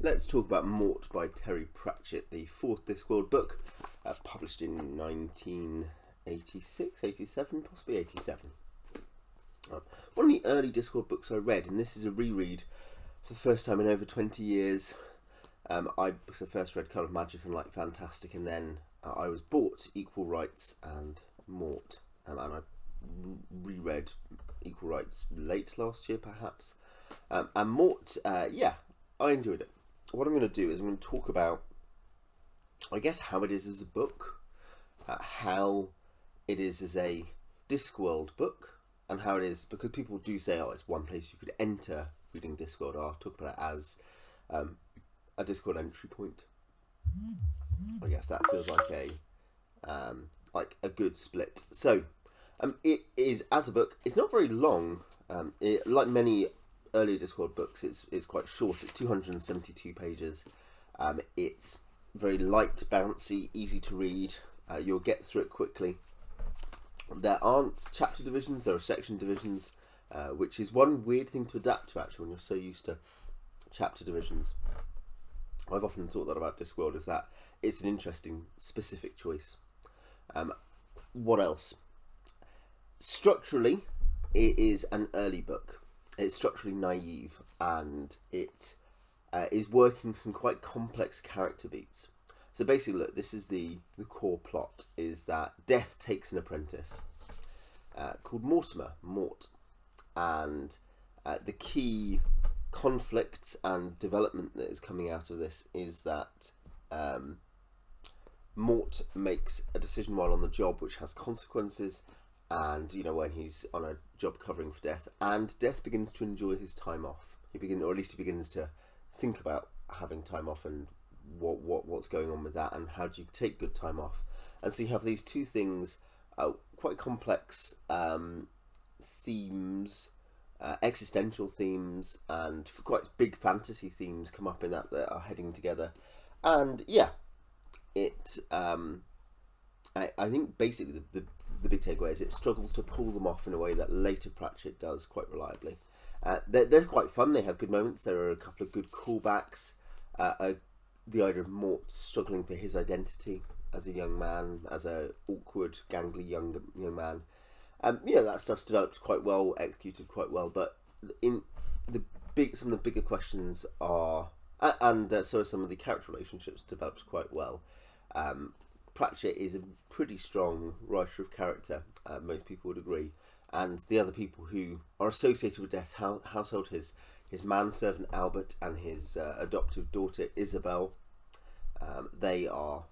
Let's talk about Mort by Terry Pratchett, the fourth Discworld book, published in 1986, 87, possibly 87. One of the early Discworld books I read, and this is a reread for the first time in over 20 years. I first read Colour of Magic and Light Fantastic, and then I was bought Equal Rights and Mort, and I reread Equal Rights late last year perhaps. And Mort, I enjoyed it. What I'm going to do is I'm going to talk about, I guess, how it is as a book, how it is as a Discworld book, and how it is, because people do say, oh, it's one place you could enter reading Discworld. I'll talk about it as a Discworld entry point. I guess that feels like a good split. So, it is, as a book, it's not very long. Like many earlier Discworld books, it's quite short. It's 272 pages. It's very light, bouncy, easy to read. You'll get through it quickly. There aren't chapter divisions, there are section divisions, which is one weird thing to adapt to actually when you're so used to chapter divisions. I've often thought that about Discworld, is that it's an interesting specific choice. What else? Structurally, it is an early book. It's structurally naive, and it is working some quite complex character beats. So basically, look, this is the core plot, is that Death takes an apprentice called Mort. And the key conflicts and development that is coming out of this is that Mort makes a decision while on the job which has consequences, and when he's on a job covering for Death, and Death begins to enjoy his time off. He begins to think about having time off and what's going on with that, and how do you take good time off. And so you have these two things, quite complex themes, existential themes, and quite big fantasy themes come up in that are heading together. And it I think basically the big takeaway is it struggles to pull them off in a way that later Pratchett does quite reliably. They're quite fun. They have good moments. There are a couple of good callbacks. The idea of Mort struggling for his identity as a young man, as a awkward, gangly young man. That stuff's developed quite well, executed quite well. But in some of the bigger questions are, and so are some of the character relationships developed quite well. Pratchett is a pretty strong writer of character, most people would agree, and the other people who are associated with Death's household, his manservant Albert and his adoptive daughter Isabel, they are,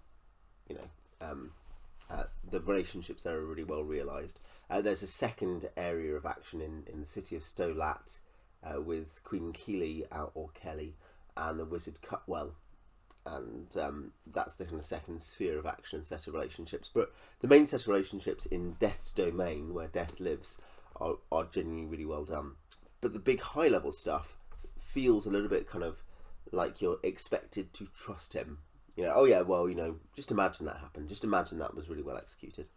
the relationships there are really well realised. There's a second area of action in the city of Stolat with Queen Keeley, or Kelly, and the wizard Cutwell. And that's the kind of second sphere of action and set of relationships. But the main set of relationships in Death's domain, where Death lives, are genuinely really well done. But the big high level stuff feels a little bit kind of like you're expected to trust him. Just imagine that happened. Just imagine that was really well executed.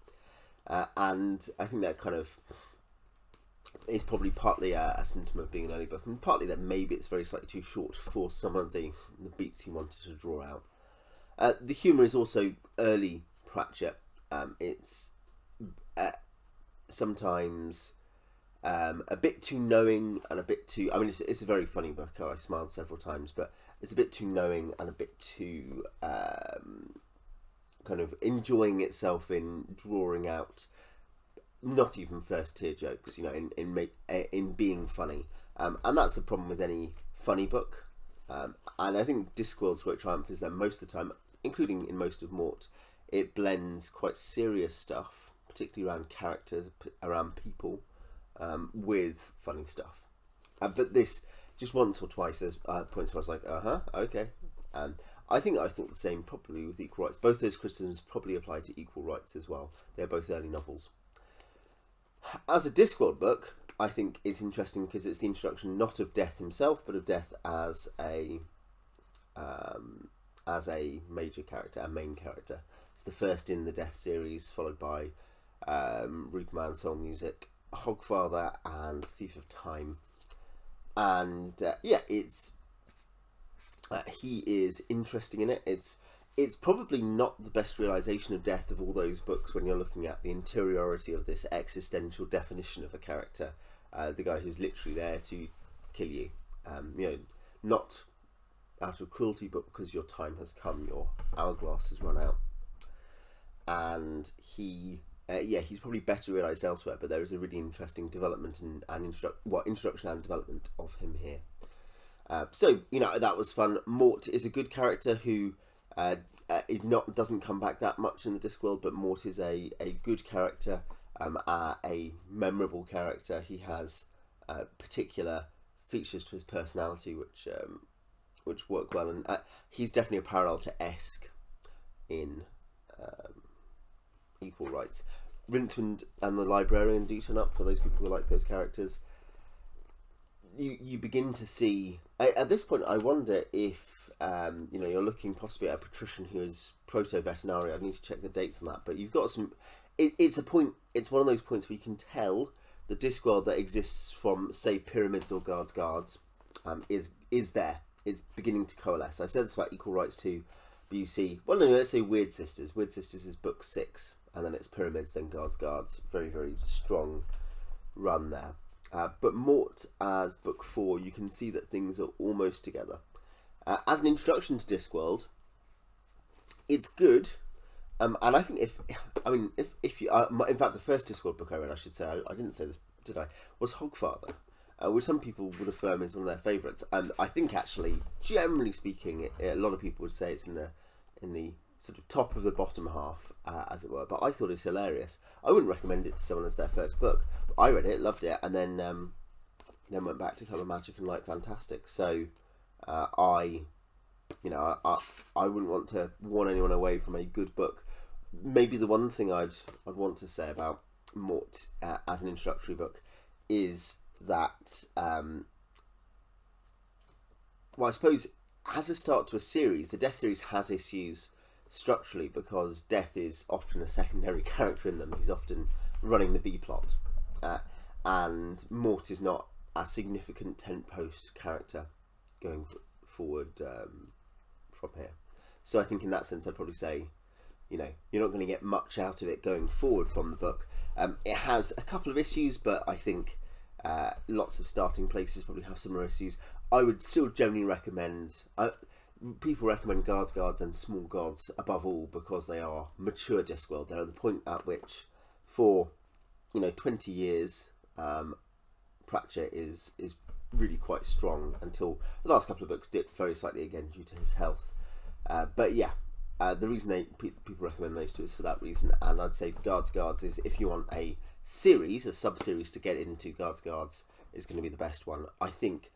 And I think that kind of is probably partly a symptom of being an early book, and partly that maybe it's very slightly too short for some of the beats he wanted to draw out. The humour is also early Pratchett. It's sometimes a bit too knowing and a bit too... it's a very funny book. I smiled several times, but it's a bit too knowing and a bit too kind of enjoying itself in drawing out not even first tier jokes, in being funny, and that's the problem with any funny book. And I think Discworld's great triumph is that most of the time, including in most of Mort, it blends quite serious stuff, particularly around characters, around people, with funny stuff. But this, just once or twice, there's points where I was like, okay. I think the same probably with Equal Rights. Both those criticisms probably apply to Equal Rights as well. They're both early novels. As a Discworld book, I think it's interesting because it's the introduction not of Death himself, but of Death as a major character, a main character. It's the first in the Death series, followed by Reaperman, Soul Music, Hogfather, and Thief of Time. And it's He is interesting in it. It's probably not the best realization of death of all those books when you're looking at the interiority of this existential definition of a character, the guy who's literally there to kill you. Not out of cruelty, but because your time has come, your hourglass has run out. And he's probably better realised elsewhere, but there is a really interesting development and introduction and development of him here. So that was fun. Mort is a good character who doesn't come back that much in the Discworld, but Mort is a good character, a memorable character. He has particular features to his personality which work well, and he's definitely a parallel to Esk in Equal Rights. Rincewind and the Librarian do turn up for those people who like those characters. You begin to see at this point. I wonder if you're looking possibly at a patrician who is proto-veterinary. I need to check the dates on that, but you've got some. It's a point. It's one of those points where you can tell the Discworld that exists from, say, Pyramids or Guards is there. It's beginning to coalesce. I said this about Equal Rights too, but you see. Well, no, let's say Weird Sisters. Weird Sisters is book 6, and then it's Pyramids, then Guards. Very, very strong run there. But Mort as book 4, you can see that things are almost together. As an introduction to Discworld, it's good. And I think if you in fact the first Discworld book I read, I should say, I didn't say this, did I? Was Hogfather, which some people would affirm is one of their favourites. And I think actually, generally speaking, a lot of people would say it's in the sort of top of the bottom half, as it were. But I thought it's hilarious. I wouldn't recommend it to someone as their first book. But I read it, loved it, and then went back to Colour Magic and Light Fantastic. So I wouldn't want to warn anyone away from a good book. Maybe the one thing I'd want to say about Mort as an introductory book is that, I suppose as a start to a series, the Death series has issues structurally because Death is often a secondary character in them. He's often running the B plot, and Mort is not a significant tent post character going forward from here. So I think in that sense I'd probably say, you're not going to get much out of it going forward from the book. It has a couple of issues, but I think lots of starting places probably have similar issues. I would still generally recommend, people recommend Guards and Small Gods above all because they are mature Discworld. They're at the point at which, for 20 years, Pratchett is really quite strong until the last couple of books dipped very slightly again due to his health. But yeah. The reason people recommend those two is for that reason, and I'd say Guards is, if you want a series, a sub-series to get into, Guards is going to be the best one. I think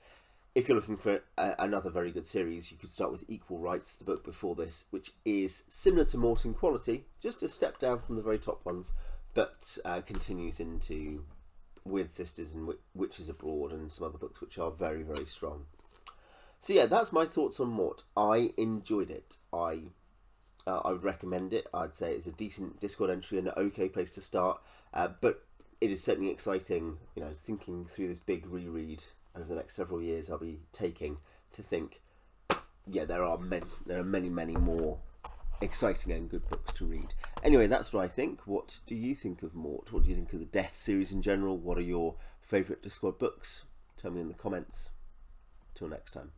if you're looking for another very good series, you could start with Equal Rights, the book before this, which is similar to Mort in quality, just a step down from the very top ones, but continues into Weird Sisters and Witches Abroad and some other books which are very, very strong. So yeah, that's my thoughts on Mort. I enjoyed it. I would recommend it. I'd say it's a decent Discworld entry and an okay place to start, but it is certainly exciting, thinking through this big reread over the next several years I'll be taking to think, there are many more exciting and good books to read. Anyway, that's what I think. What do you think of Mort? What do you think of the Death series in general? What are your favourite Discworld books? Tell me in the comments. Till next time.